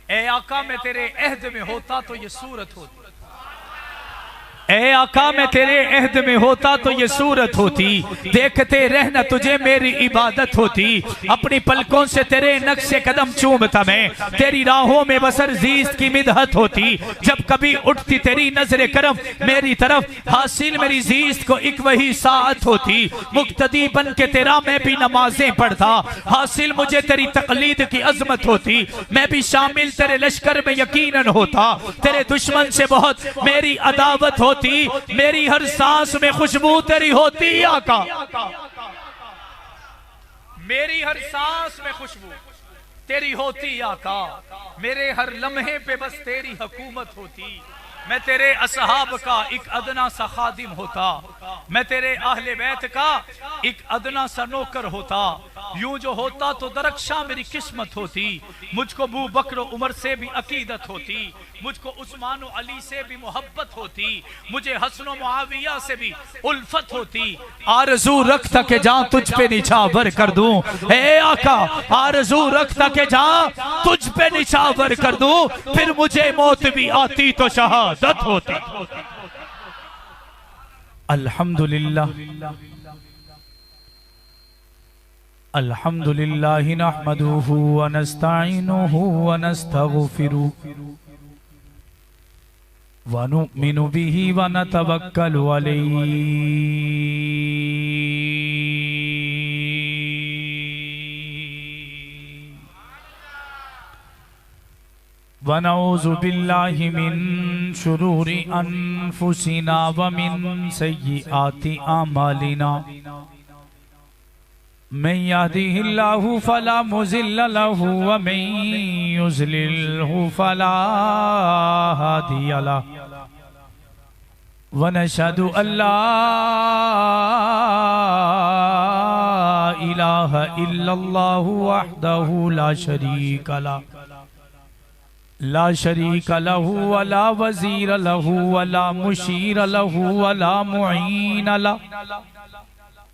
ए आका मैं तेरे अहद में होता तो ये सूरत होती, ए आका मैं तेरे अहद में होता तो ये सूरत होती, देखते रहना तुझे मेरी इबादत होती, अपनी पलकों से तेरे नक्शे कदम चूमता मैं, तेरी राहों में बसर जीस्त की मिदहत होती, जब कभी उठती तेरी नजर करम मेरी तरफ, हासिल मेरी जीस्त को एक वही साथ होती, मुक्तदी बन के तेरा मैं भी नमाजें पढ़ता, हासिल मुझे तेरी तकलीद की अजमत होती, मैं भी शामिल तेरे लश्कर में यकीनन होता, तेरे दुश्मन से बहुत मेरी अदावत होती, मेरी हर सांस में खुशबू तेरी होती आका, मेरी हर सांस में खुशबू तेरी होती आका, मेरे हर लम्हे पे बस तेरी हुकूमत होती, मैं तेरे असहाब का एक अदना सा खादिम होता, मैं तेरे अहले बैत का एक अदना सा नौकर होता, यूं जो होता तो दरख्शां मेरी किस्मत होती, मुझको अबू बकर उमर से भी अकीदत होती, मुझको उस्मान और अली से भी मोहब्बत होती, मुझे हसन और मुआविया से भी उल्फत होती, आरज़ू रखता के जा तुझ पे निछावर कर दूं, ए आका आरज़ू रखता के जा तुझ पे निछावर कर दूं, फिर मुझे मौत भी आती तो शहादत होती। अल्हम्दुलिल्लाह अल्हम्दुलिल्लाह नहमदुहु व नस्तईनुहु व नस्तगफिरुहु व नुमिनु बिही व नतवक्कलु अलैहि व नऊज़ु बिल्लाहि मिन शुरूरि अनफुसिना व मिन सय्यिआति आमालिना, मन यहदिहिल्लाहु फला मुज़िल्ल लहु व मन युज़लिल्हु फला हादिय लहु, व नशहदु अल्ला इलाहा इल्लल्लाहु वहदहु ला शरीका लहु, ला शरीक लहु वला वज़ीर लहु वला मुशीर लहु वला मुईन लहु,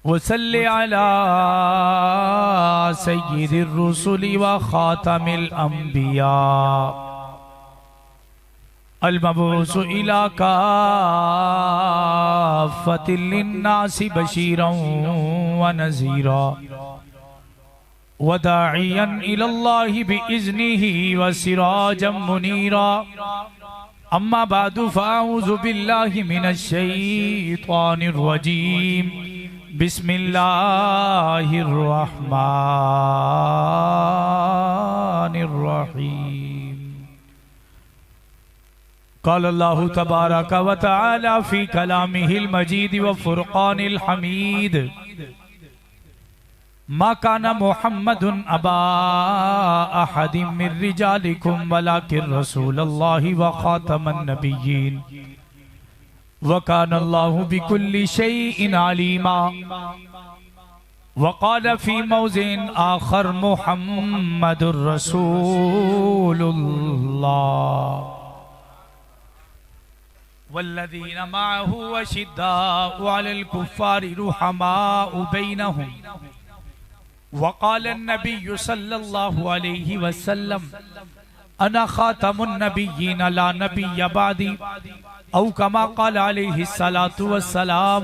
वसल्लि अला सय्यिदिर रुसुलि व खातमिल अंबिया अल मबऊस इला काफ़्फ़तिल लिन्नासि बशीरन व नज़ीरा व दाइयन इलल्लाहि बिइज़्निहि व सिराजम मुनीरा, अम्मा बादु फ़अऊज़ु बिल्लाहि मिनश शैतानिर रजीम, बिस्मिल्लाहिर रहमानिर रहीम। क़ाल अल्लाहु तबारक व तआला फ़ी कलामिहिल मजीद व फ़ुरक़ानिल हमीद, मा काना मुहम्मदुन अबा अहदिम मिर रिजालिकुम वलाकिन रसूलल्लाहि व खातमन नबिय्यीन व काना अल्लाहु बिकुल्लि शैइन अलीमा। व क़ाल फ़ी मौज़िन आख़र मुहम्मदुर रसूलुल्लाह वल्लज़ीन मअहु अशिद्दाउ अलल कुफ़्फ़ारि रुहमाउ बैनहुम, वक़ाल नबी सल्लल्लाहु अलैहि वसल्लम अना खातमुन नबिय्यीन ला नबिय्य बादी, औ कमा क़ाल अलैहि सलातु वस्सलाम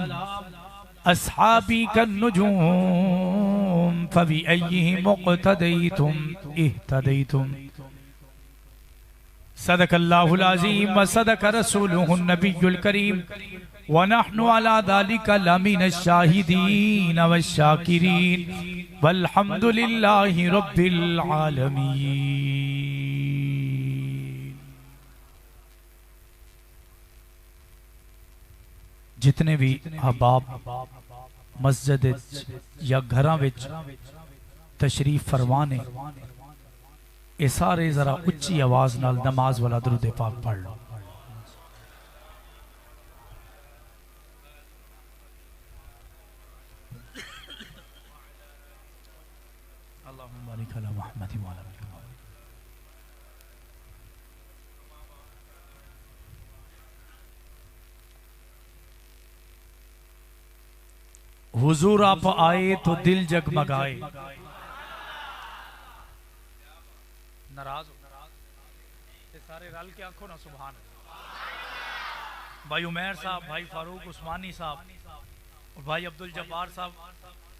अस्हाबी कन्नुजूम फ़बिअय्यिहिम मुक़्तदैतुम इह्तदैतुम। सदक़ल्लाहुल अज़ीम व सदक़ रसूलुहुन नबियुल करीम व नहनु अला ज़ालिका लमिनश शाहिदीन वश्शाकिरीन वल्हम्दुलिल्लाहि रब्बिल आलमीन। जितने भी अहबाब मस्जिद या घरां विच तशरीफ फरमाने, ये सारे जरा उच्ची आवाज नाल नमाज वाला दुरूद पाक पढ़ लो। अल्लाहुम्मा बारिक अला मुहम्मद व अला आलि मुहम्मद। हुजूर आप आए तो दिल जगमगाए, नाराज सारे रल के आखो ना सुभान। भाई उमैर साहब, भाई फारूक उस्मानी साहब और भाई अब्दुल जब्बार साहब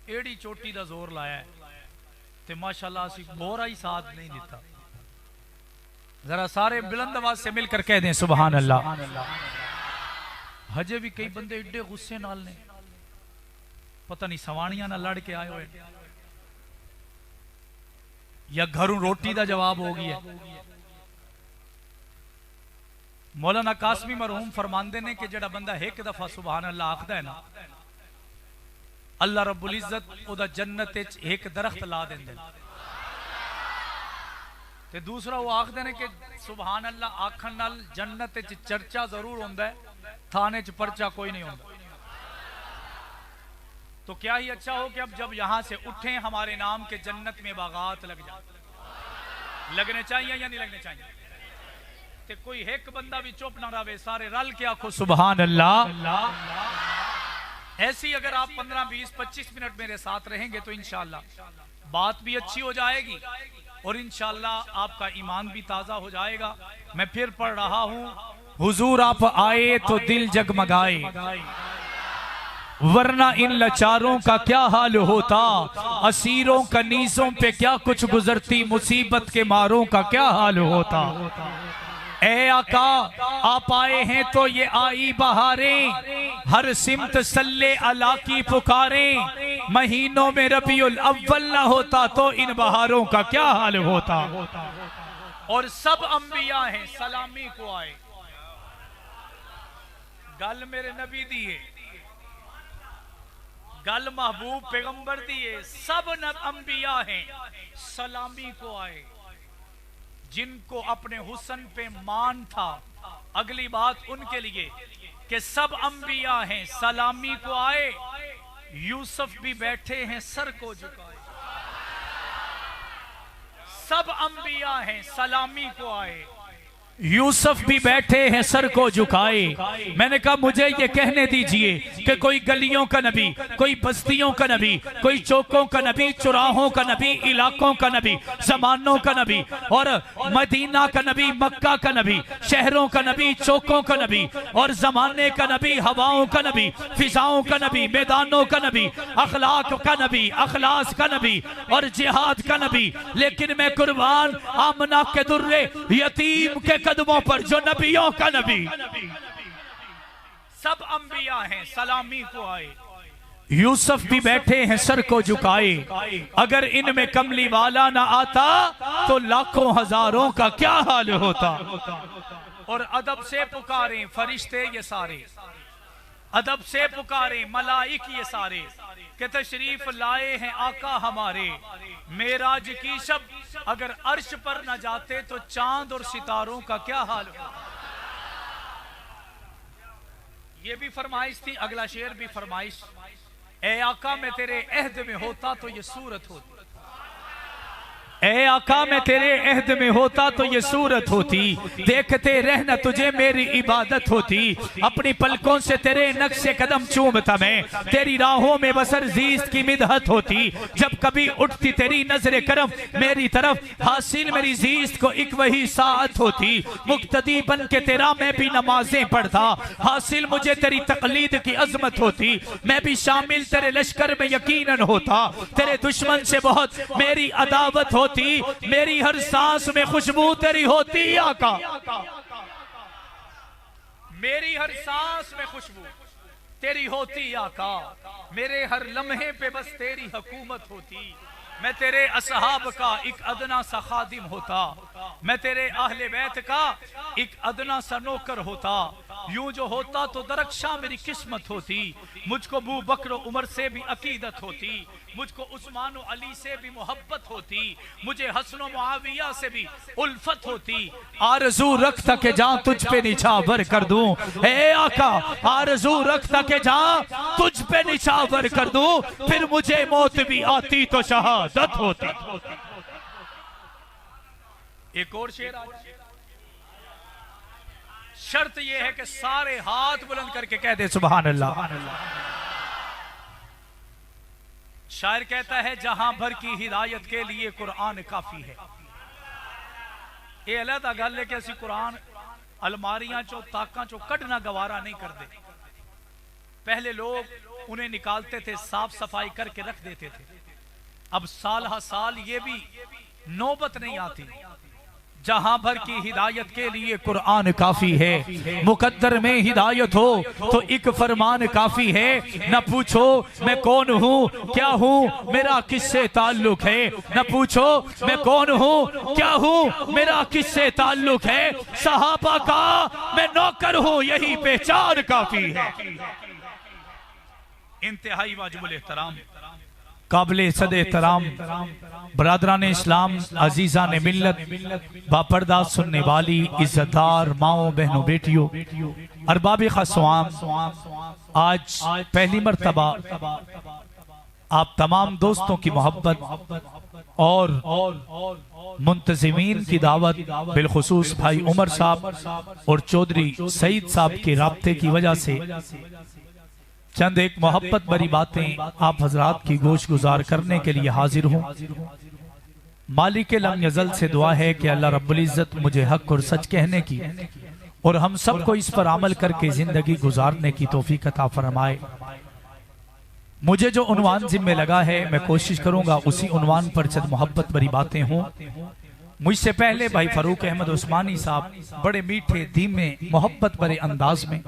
एड़ी चोटी का जोर लाया है ते माशाल्लाह असी बोरा ही साथ नहीं दिता। जरा सारे बुलंद आवाज से मिलकर कह दें सुभान अल्लाह। हजे भी कई बंदे एडे गुस्से नाल ने, पता नहीं सवाणियां ना लड़ के आए हुए या घरों रोटी का जवाब हो गया। मौलाना कासमी मरहूम फरमांदे ने कि जेड़ा बंदा एक दफा सुभान अल्लाह आखदा है ना, अल्लाह रब्बुल इज्जत ओदा जन्नत विच एक दरख्त ला देंदे ते दूसरा वो आखदे ने कि सुभान अल्लाह आखन नाल जन्नत विच चर्चा जरूर होंदा है, थाने च पर्चा कोई नहीं होंदा। तो क्या ही अच्छा हो कि अब जब यहां से उठे हमारे नाम के जन्नत में बागात लग जाए। लगने चाहिए या नहीं लगने चाहिए? ते कोई एक बंदा भी चुप ना रहे, सारे रल के आखो सुभान अल्लाह। ऐसी अगर आप 15, 20, 25 मिनट मेरे साथ रहेंगे तो इंशाअल्लाह बात भी अच्छी हो जाएगी और इंशाअल्लाह आपका ईमान भी ताजा हो जाएगा। मैं फिर पढ़ रहा हूं, हुजूर आप आए तो दिल जगमगाए, वरना इन लाचारों का क्या हाल होता, असीरों कनीजों पे क्या कुछ गुजरती, मुसीबत के मारों का क्या हाल होता। ए आका आप आए हैं तो ये आई बहारें, हर सिमत सल्ले अला की पुकारें, महीनों में रबीउल अव्वल ना होता तो इन बहारों का क्या हाल होता। और सब अंबिया हैं सलामी को आए, गल मेरे नबी दिए, गल महबूब पैगंबर दिए, सब अंबिया हैं सलामी को आए, जिनको अपने हुस्न पे मान था। अगली बात उनके लिए कि सब अंबिया हैं सलामी को आए, यूसुफ भी बैठे हैं सर को झुकाए। सब अंबिया हैं सलामी को आए, यूसुफ भी बैठे हैं सर को झुकाए। मैंने कहा मुझे ये कहने दीजिए कि कोई गलियों का नबी, कोई बस्तियों का नबी, कोई चौकों का नबी, चौराहों का नबी, इलाकों का नबी, जमानों का नबी और मदीना का नबी, मक्का का नबी, शहरों का नबी, चौकों का नबी और जमाने का नबी, हवाओं का नबी, फिजाओं का नबी, मैदानों का नबी, अखलाक का नबी, अखलास का नबी और जिहाद का नबी। लेकिन मैं कुर्बान आमना के दुर्रे यतीम के कदमों पर जो नबियों का नबी। सब अंबिया हैं सलामी को आए, यूसुफ भी बैठे हैं सर को झुकाए। अगर इनमें कमली वाला ना आता तो लाखों हजारों का क्या हाल होता। और अदब से पुकारें फरिश्ते ये सारे, अदब से पुकारें मलाइक ये सारे के तशरीफ लाए हैं आका हमारे। मेराज की शब अगर अर्श पर न जाते तो चांद और सितारों का क्या हाल होता। ये भी फरमाइश थी, अगला शेर भी फरमाइश, ए आका मैं तेरे अहद में होता तो ये सूरत होती, ए आका मैं तेरे अहद में होता तो ये सूरत होती, देखते रहना तुझे मेरी इबादत होती, अपनी पलकों से तेरे नक्शे कदम चूमता मैं, तेरी राहों में बसर जीस्त की मिदहत होती, जब कभी उठती तेरी नजरे करम मेरी तरफ, हासिल मेरी जीस्त को एक वही साथ होती, मुक्तदी बन के तेरा मैं भी नमाजें पढ़ता, हासिल मुझे तेरी तकलीद की अजमत होती, मैं भी शामिल तेरे लश्कर में यकीनन होता, तेरे दुश्मन से बहुत मेरी अदावत होती, मेरी हर सांस में खुशबू तेरी होती आका, मेरी हर सांस में खुशबू तेरी होती आका, मेरे हर लम्हे पे बस तेरी हुकूमत होती, मैं तेरे असहाब का एक अदना सा खादिम होता, मैं तेरे अहले बैत का एक अदना सा नौकर होता, यूं जो होता तो दरख्शां मेरी किस्मत होती, मुझको अबू बकर उमर से भी अकीदत होती, मुझको उस्मान और अली से भी मोहब्बत होती, मुझे हसन और मुआविया से भी उल्फत होती, आरज़ू रखता के जा तुझ पे निछावर कर दूं, ए आका आरज़ू रखता के जा तुझ पे निछावर कर दूं, फिर मुझे मौत भी आती तो शहादत होती। एक और शेर आ जाए, शर्त यह है कि सारे हाथ बुलंद करके कह दे सुभान अल्लाह। शायर कहता है जहां भर की हिदायत के लिए कुरान काफी है, ये अलहदा गल है कि असी कुरान अलमारियां चो ताका चो कढ़ना गवारा नहीं करते। पहले लोग उन्हें निकालते थे, साफ सफाई करके रख देते थे। अब साल हा साल ये भी नौबत नहीं आती। जहां भर की हिदायत के लिए कुरान काफी है। मुकद्दर में हिदायत हो तो एक फरमान काफी है। न पूछो मैं कौन हूँ क्या हूँ मेरा किससे ताल्लुक है। न पूछो मैं कौन हूँ क्या हूँ मेरा किससे ताल्लुक है। सहाबा का मैं नौकर हूँ यही पहचान काफी है। इंतहाई वाजिबुल एहतराम काबिले सदे एहतराम बरादरान इस्लाम अजीजा ने मिल्लत बापर्दा सुनने वाली इज्जतदार माओ बहनों बेटियों अरबाब खस्वाम, आज पहली मर्तबा आप तमाम दोस्तों की मोहब्बत और मुंतजिमीन की दावत, बिलखुसूस भाई उमर साहब और चौधरी सईद साहब के राब्ते की वजह से चंद एक मोहब्बत भरी बातें आप हजरात की गोश गुजार करने के लिए हाजिर हूँ। मालिक लम यज़ल से दुआ है कि अल्लाह रब्बुल इज़्ज़त मुझे हक और सच कहने की और हम सबको इस पर अमल करके जिंदगी गुजारने की तौफीक अता फरमाए। मुझे जो उन्वान जिम्मे लगा है मैं कोशिश करूंगा उसी उन्वान पर चंद मोहब्बत भरी बातें हों। मुझसे पहले भाई फारूक अहमद उस्मानी साहब बड़े मीठे धीमे मोहब्बत भरे अंदाज में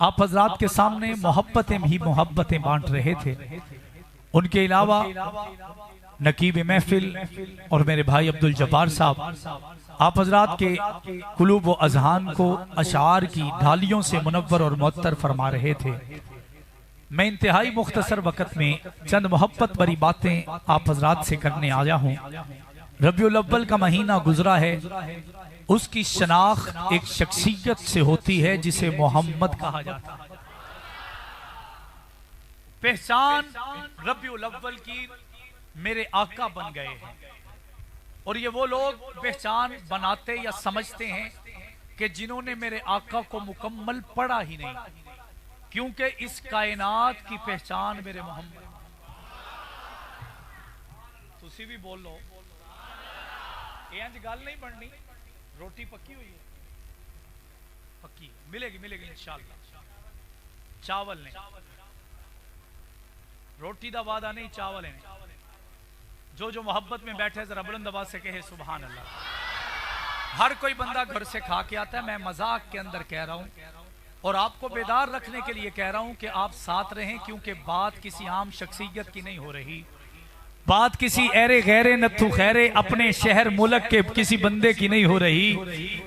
आप हजरात के सामने मोहब्बतें ही मोहब्बतें बांट रहे थे। उनके अलावा नकीब महफिल और मेरे भाई अब्दुल जब्बार साहब आप हजरात के कुलूब व अजहान को अशार की ढालियों से मुनव्वर और मुअत्तर फरमा रहे थे। मैं इंतहाई मुख्तसर वक्त में चंद मोहब्बत भरी बातें आप हजरात से करने आया हूँ। रबीउल अव्वल का महीना गुजरा है, उसकी शनाख्त एक शख्सियत से होती है जिसे मोहम्मद कहा जाता है। पहचान रबीउल अव्वल की मेरे आका बन गए हैं और ये वो लोग पहचान बनाते या समझते हैं कि जिन्होंने मेरे आका को मुकम्मल पढ़ा ही नहीं, क्योंकि इस कायनात की पहचान मेरे मोहम्मद। तुसी भी बोल लो, इंज गल नहीं बननी। रोटी पक्की हुई है, पक्की मिलेगी मिलेगी इंशाअल्लाह। चावल ने रोटी दा वादा नहीं, चावल है। जो जो मोहब्बत में बैठे जरा बुलंद आवाज से कहे सुभान अल्लाह। हर कोई बंदा घर से खा के आता है, मैं मजाक के अंदर कह रहा हूं और आपको बेदार रखने के लिए कह रहा हूं कि आप साथ रहें, क्योंकि बात किसी आम शख्सियत की नहीं हो रही, बात किसी ऐरे गैरे नत्थु खैरे अपने शहर मुल्क के किसी बंदे की नहीं हो रही।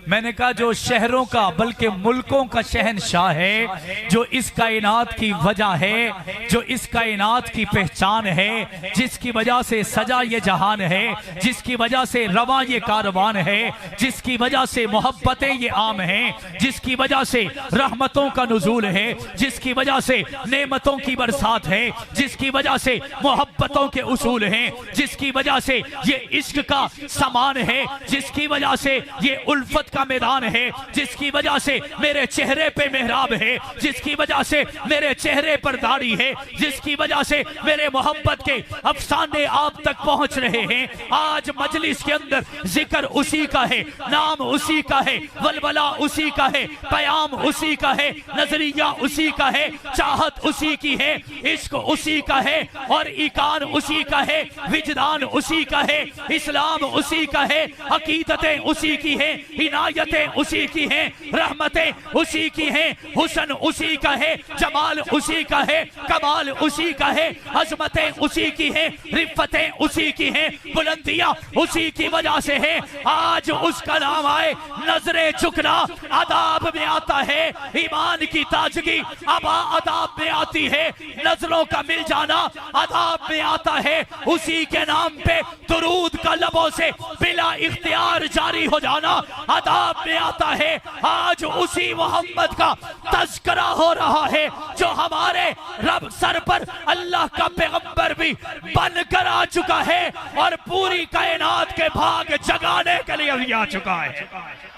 मैंने कहा जो शहरों का बल्कि मुल्कों का शहनशाह है, जो इस कायनात की वजह है, जो इस कायनात की पहचान है, जिसकी वजह से सजा ये जहान है, जिसकी वजह से रवा ये कारवान है, जिसकी वजह से मोहब्बतें ये आम हैं, जिसकी वजह से रहमतों का नुज़ूल है, जिसकी वजह से नेमतों की बरसात है, जिसकी वजह से मोहब्बतों के उसूल हैं, जिसकी वजह से ये इश्क का समान है, जिसकी वजह से ये उल्फत का मैदान है, जिसकी वजह से मेरे चेहरे पे मेहराब है, जिसकी वजह से मेरे चेहरे पर दाढ़ी है, जिसकी वजह से मेरे मोहब्बत के अफसाने आप तक पहुंच रहे हैं। आज मजलिस के अंदर जिक्र उसी का है, नाम उसी का है, वलवला उसी का है, कयाम उसी का है, नजरिया उसी का है, चाहत उसी की है, इश्क उसी का है और ईकान उसी का है, विजदान उसी का है, इस्लाम उसी का है, हकीकतें उसी की है, इनायतें उसी की हैं, रहमतें उसी की हैं, हुस्न उसी का है, जमाल उसी का है, कमाल उसी का है, अजमतें उसी की हैं, रिफ़तें उसी की हैं, बुलंदियां उसी की वजह से है। आज उसका नाम आए नजरे झुकना आदाब में आता है, ईमान की ताजगी अबा आदाब में आती है, नजरों का मिल जाना आदाब में आता है, उसी के नाम पे दुरूद का लबों से बिला इख्तियार जारी हो जाना आदाब में आता है। आज उसी मोहम्मद का तज़किरा हो रहा है जो हमारे रब सर पर अल्लाह का पैगंबर भी बनकर आ चुका है और पूरी कायनात के भाग जगाने के लिए भी आ चुका है।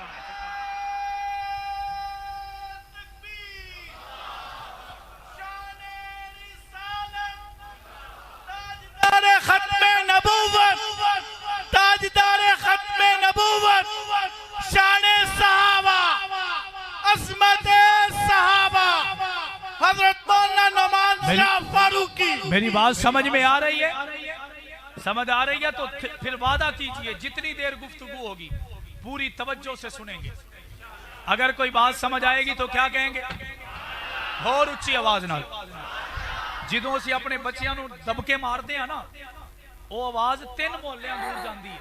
खत्मे नबूवत, ताजदार खत्मे नबूवत, हजरत मौलाना नौमान शाह फारूकी। मेरी बात समझ में आ रही है? समझ आ रही है तो फिर वादा कीजिए जितनी देर गुफ्तगू होगी पूरी तवज्जो से सुनेंगे। अगर कोई बात समझ आएगी तो क्या कहेंगे? और उच्ची आवाज ना। जिदों से अपने बच्चियां नूं दबके मारते हैं ना, वो आवाज 3 मोहल्लियां दूर जाती है।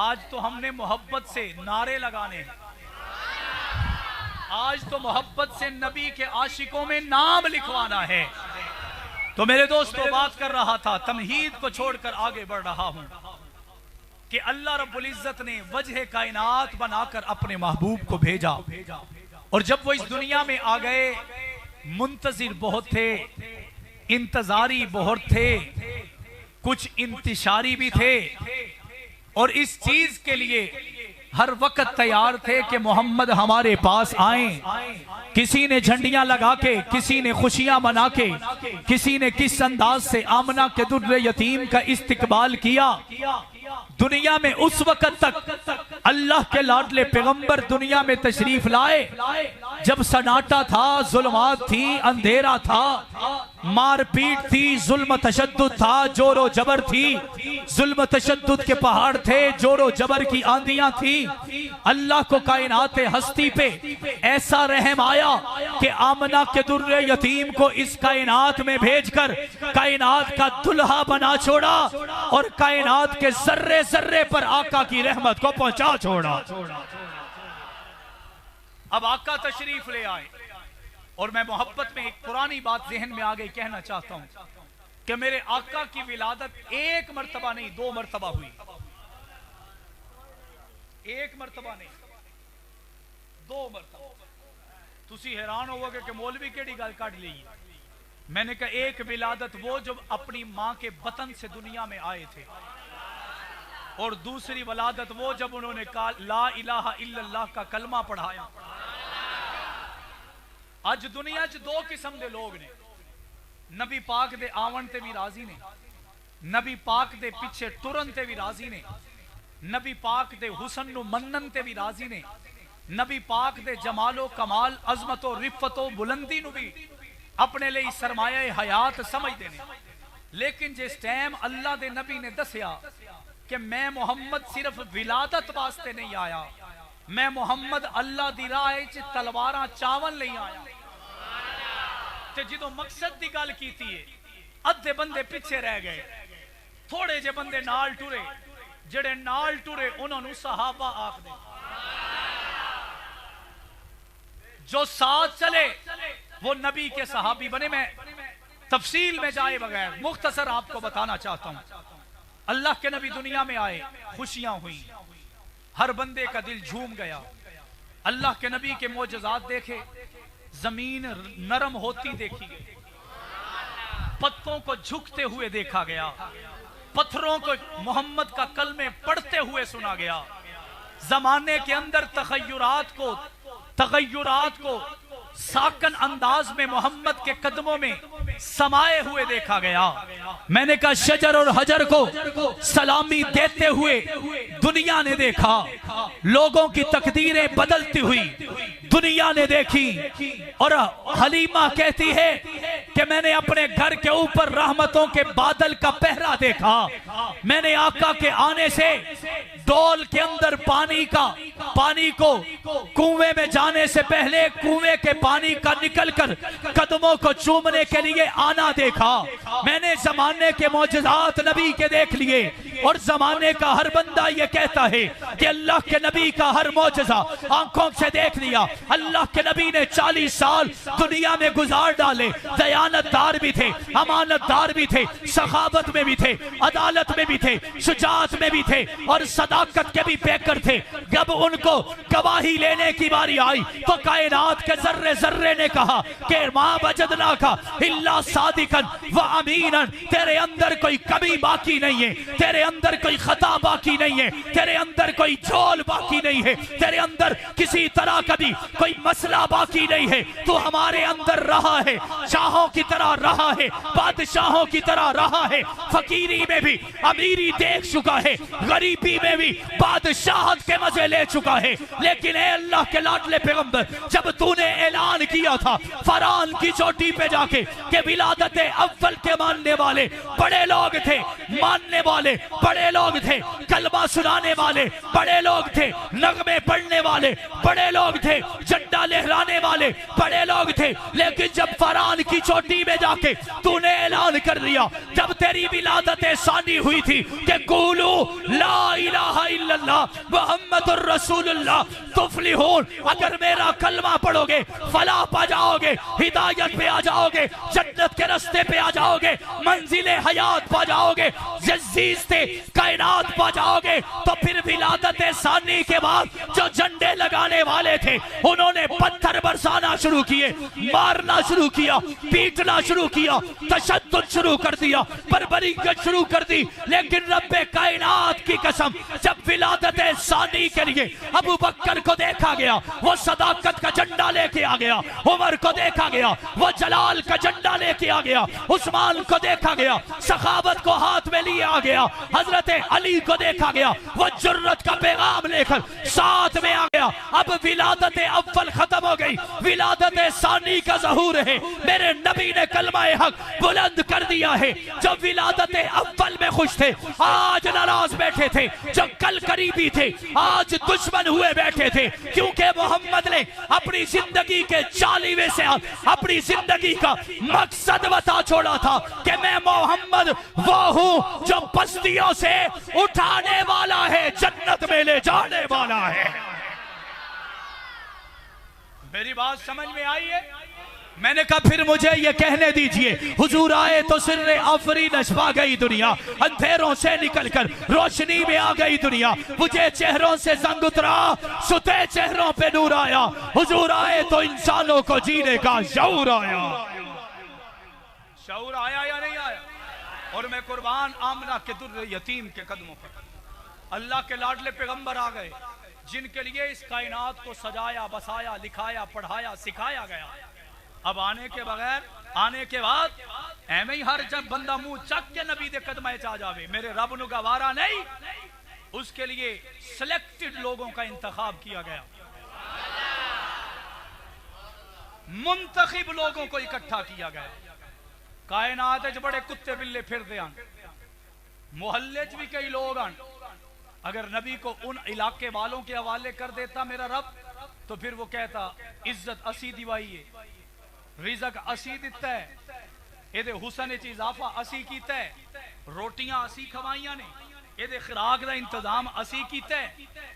आज तो हमने मोहब्बत से नारे लगाने हैं, आज तो मोहब्बत से नबी के आशिकों में नाम लिखवाना है। तो मेरे दोस्तों, बात कर रहा था, तमहीद को छोड़कर आगे बढ़ रहा हूं कि अल्लाह रब्बुल इज्जत ने वजह कायनात बनाकर अपने महबूब को भेजा, और जब वो इस दुनिया में आ गए मुंतजिर बहुत थे, इंतजारी बहुत थे, कुछ इंतशारी भी थे, और इस चीज के लिए हर वक्त तैयार थे कि मोहम्मद हमारे पास आए। किसी ने झंडियां लगा के, किसी ने खुशियां मना के, किसी ने किस अंदाज से आमना के दुर्रे यतीम का इस्तकबाल किया। दुनिया में उस वक्त तक अल्लाह के लाडले पैगंबर दुनिया में तशरीफ लाए जब सन्नाटा था, जुल्मात थी, अंधेरा था, मारपीट थी, जुल्म तशद्दुद था, जोरो जबर थी, जुल्म तशद्दुद के पहाड़ थे, जोरो जबर की आंधियां थी। अल्लाह को कायनात हस्ती पे ऐसा रहम आया कि आमना के दुर्रे यतीम को इस कायनात में भेजकर कायनात का दुल्हा बना छोड़ा और कायनात के जर्रे जर्रे पर आका की रहमत को पहुंचा छोड़ा। अब आका तशरीफ ले आए और मैं मोहब्बत में एक पुरानी बात जहन में आ गई, कहना चाहता हूं कि मेरे आका की विलादत 1 मरतबा नहीं 2 मरतबा हुई। 1 मरतबा नहीं 2 मरतबा। तुसी हैरान होवोगे कि मौलवी केड़ी गल काट ली। मैंने कहा एक विलादत वो जब अपनी मां के बतन से दुनिया में आए थे, और दूसरी वलादत वो जब उन्होंने कहा ला इलाहा इल्लल्लाह का कलमा पढ़ाया। अज दुनिया च 2 किस्म के लोग ने, नबी पाक दे आवन ते भी राजी ने, नबी पाक दे पिछे टुरन ते भी राजी ने, नबी पाक दे हुसन नु मन्नन ते भी राजी ने, नबी पाक दे जमालो कमाल अजमतो रिफतो बुलंदी नु भी अपने लिए सरमाया हयात समझते ने। लेकिन जिस टाइम अल्लाह दे नबी ने दसिया कि मैं मोहम्मद सिर्फ विलादत वास्ते नहीं आया, मैं मोहम्मद अल्लाह दी राह च तलवारां चावन नहीं आया, ते जो मकसद की गल की अद्धे बंदे पिछे रह गए, थोड़े जे बंदे नाल टुरे, जेड़े नाल टुरे उन्होंने सहाबा आखदे। जो साथ चले वो नबी के सहाबी बने। मैं तफसील में जाए बगैर मुख्तसर आपको बताना चाहता हूं। अल्लाह के नबी दुनिया में आए, खुशियां हुई, हर बंदे का दिल झूम गया। अल्लाह के नबी के मोजज़ात देखे, जमीन नरम होती देखी गई, पत्तों को झुकते हुए देखा गया, पत्थरों को मोहम्मद का कलमे पढ़ते हुए सुना गया। जमाने के अंदर तगय्युरात को साकन अंदाज में मोहम्मद के कदमों में समाये हुए देखा गया। मैंने कहा शजर और हजर को सलामी देते हुए दुनिया ने देखा, लोगों की तकदीरें बदलती हुई दुनिया ने देखी। और हलीमा कहती है कि मैंने अपने घर के ऊपर रहमतों के बादल का पहरा देखा। मैंने आका के आने से डोल के अंदर पानी को कुएं में जाने से पहले कुएं के पानी का निकलकर कदमों को चूमने के लिए आना देखा। मैंने जमाने के मौजज़ात नबी के देख लिए, और जमाने का हर बंदा ये कहता है कि अल्लाह के नबी का हर मौजज़ा आंखों से देख लिया। अल्लाह के नबी ने 40 साल दुनिया में गुजार डाले, दयानतदार भी थे, अमानतदार भी थे, सखावत में भी थे, अदालत में भी थे, शुजाअत में भी थे, और सदाकत के भी पैकर थे। जब उनको गवाही लेने की बारी आई तो कायनात के जर्रे जर्रे ने कहा कि मां वजदना का इल्ला सादिकन व अमीनन, तेरे अंदर कोई कमी बाकी नहीं है, तेरे अंदर कोई खता बाकी नहीं है, तेरे अंदर कोई झोल बाकी नहीं है, तेरे अंदर किसी तरह का भी कोई मसला बाकी नहीं है। तू हमारे अंदर रहा है, शाहों की तरह रहा है, बादशाहों की तरह रहा है, फकीरी में भी अमीरी देख चुका है, गरीबी में भी बादशाहत के मजे में ले चुका है। लेकिन ए अल्लाह के लाडले पैगंबर, जब तूने ऐलान किया था फरान की चोटी पे जाके कि विलादत अव्वल के मानने वाले बड़े लोग थे, मानने वाले बड़े लोग थे, कलमा सुनाने वाले बड़े लोग थे, नगमे पढ़ने वाले बड़े लोग थे, झंडा लहराने वाले बड़े लोग थे। लेकिन जब फरान की चोटी में जाके तूने ऐलान कर दिया, जब तेरी विलादत सानी हुई थी कि कुलू ला इलाहा इल्लल्लाह मुहम्मदुर रसूलुल्लाह तुफलिहून, अगर मेरा कलमा पढ़ोगे फलाह पा जाओगे, हिदायत पे आ जाओगे, जन्नत के रास्ते पे आ जाओगे, मंजिले हयात पा जाओगे, जज्जीज़ते कायनात पा जाओगे। तो फिर विलादत सानी के बाद जो झंडे लगाने वाले थे उन्होंने पत्थर बरसाना शुरू किए, मारना शुरू किया, पीटना शुरू किया, तशद्दुद शुरू कर दिया, बर्बरीयत शुरू कर दी। लेकिन रब्बे कायनात की कसम, जब विलादत सानी के लिए अबू बकर को देखा गया, वो सदाकत का झंडा लेके आ गया, उमर को देखा गया, वो जलाल का झंडा लेके आ गया, उस्मान को देखा गया, सखावत को हाथ में लिए आ गया, हजरत अली को देखा गया, वो जुर्रत का पैगाम लेकर साथ में आ गया। अब विलादत अव्वल खत्म हो गई, विलादत सानी का ज़हूर है। मेरे नबी ने कलमा हक बुलंद कर दिया है। जो विलादत अव्वल में खुश थे आज नाराज बैठे थे, जो कल करीबी थे आज दुश्मन हुए बैठे थे, क्योंकि मोहम्मद ने अपनी जिंदगी के 40वें साल अपनी जिंदगी का मकसद बता छोड़ा था कि मैं मोहम्मद वो हूं जो बस्तियों से उठाने वाला है, जन्नत में ले जाने वाला है। मेरी बात समझ में आई है? मैंने कहा फिर मुझे ये कहने दीजिए, हुजूर आए तो सिर्रे आफरी नशवा गई दुनिया, अंधेरों से निकलकर रोशनी में आ गई दुनिया, मुझे चेहरों से जंग उतरा, सुते चेहरों पे नूर आया। हुजूर आए तो इंसानों को जीने का शऊर आया। शऊर आया या नहीं आया? और मैं कुर्बान आमना के दुर्र यतीम के कदमों पर, अल्लाह के लाडले पैगंबर आ गए जिनके लिए इस कायनात को सजाया, बसाया, लिखाया, पढ़ाया, सिखाया गया। अब आने के बगैर, आने के बाद एवं ही हर जब बंदा मुंह चक के नबी दे कदमे चा जावे, मेरे रब नु गवारा नहीं। उसके लिए सिलेक्टेड लोगों का इंतखाब किया गया, मुंतखिब लोगों को इकट्ठा किया गया। कायनात च बड़े कुत्ते बिल्ले फिरदे आन, मोहल्ले च भी कई लोग आन। अगर नबी को उन इलाके वालों के हवाले कर देता मेरा रब, तो फिर वो कहता इज्जत असी दिवाई है, रिज़क असी दिता है, एदे हुसन च इजाफा असी कीता है, रोटियां असी खवाइयां ने, एदे खुराक दा इंतजाम असी कीता है।